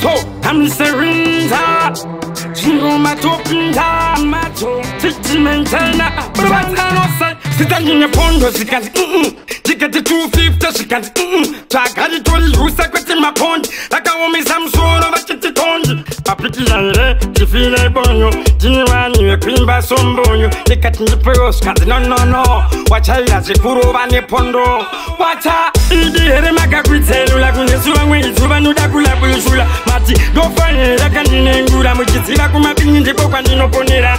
So I'm surrender. Jingo matopinda mato. Sentimentana. Batano say. Sitting in pondo sikati. Jikati 250 sikati. Chakari toli husa kweti mapondi. Laka wome samsoro vachiti tondi. Apiti jaire. Tifile bonyo. Jiniwani we kwimba sombonyo. Likati njipeos kati no. Wachaya zikuru vane pondo. Wacha. Idi here makakwitelu lakunesuwa mwezuwa nudakula bulishula. Mati dofanye lakandine ngura mujitila kumapinyi ndipo kwa ninoponera.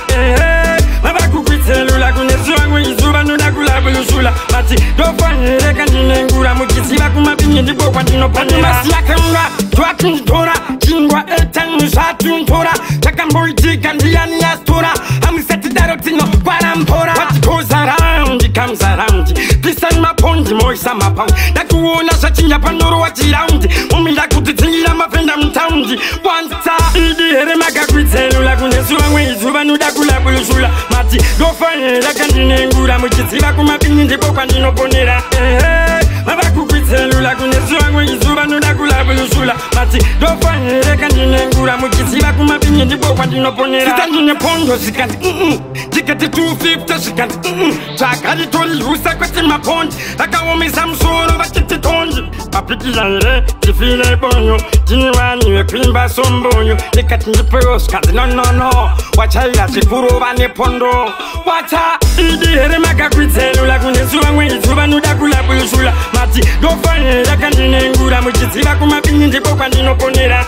Mabakukwitelu lakunesuwa mwezuwa nudakula bulishula. Mati dofanye lakandine ngura mujitila kumapinyi ndipo kwa ninoponera. Masiakenga twakintora chingwa etanu shatuntora. Chakamboitika ndiyani yastora. Amiseti darotino kwa rampora. What goes around it comes around. Listen mapondi moisa mapound. Nakuona shachinya panoro wachiround. Umila kutitingira mapenda mtaundi. Wanta idi here makakwitelu lakunesuwa mwezuwa nudakula bulishula. Mati dofanye lakandine ngura mujitila kumapinyi ndipo kwa ninoponera. Mabakukwitelu lakunesuwa mwezuwa nudakula bulishula. Mati dofanye lakandine ngura mujitila kumapinyi ndipo kwa ninoponera. Sitangine pondo sikati Jikati 250 sikati Chakari toli husa kweti mapondi Laka wome samsoro vachiti tondi Apiti jaire Tifile bonyo Jiniwani we kwimba sombonyo Likati njipeos kati no Wachaya zikuru vane pondo Wacha Idi here makakwitelu lakunesuwa mwezuwa nudakula bulishula. Mati dofanye lakandine ngura mujitila kumapinyi ndipo kwa ninoponera.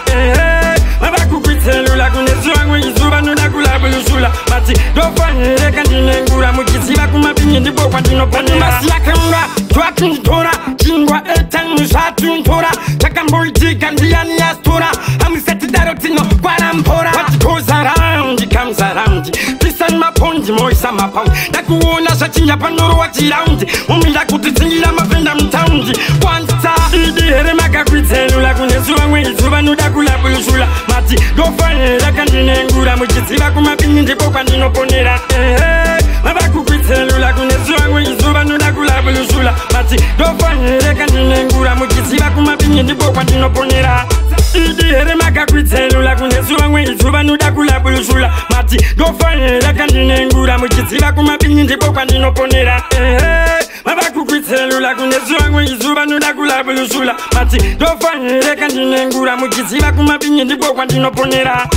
Mabakukwitelu lakunesuwa mwezuwa nudakula bulishula. Mati dofanye lakandine ngura mujitila kumapinyi ndipo kwa ninoponera. Masiakenga twakintora chingwa etanu shatuntora. Chakamboitika ndiyani yastora. Amiseti darotino kwa rampora. What goes around it comes around. Listen mapondi moisa mapound. Nakuona shachinya panoro wachiround. Umila kutitingira mapenda mtaundi. Wanta idi here makakwitelu lakunesuwa mwezuwa nudakula bulishula. Mati dofanye lakandine ngura mujitila kumapinyi ndipo kwa ninoponera. Mabakukwitelu lakunesuwa mwezuwa nudakula bulishula. Mati dofanye lakandine ngura mujitila kumapinyi ndipo kwa ninoponera. Idi here makakwitelu lakunesuwa mwezuwa nudakula bulishula. Mati dofanye lakandine ngura mujitila kumapinyi ndipo kwa ninoponera. Mabakukwitelu lakunesuwa mwezuwa nudakula bulishula. Mati dofanye lakandine ngura mujitila kumapinyi ndipo kwa ninoponera.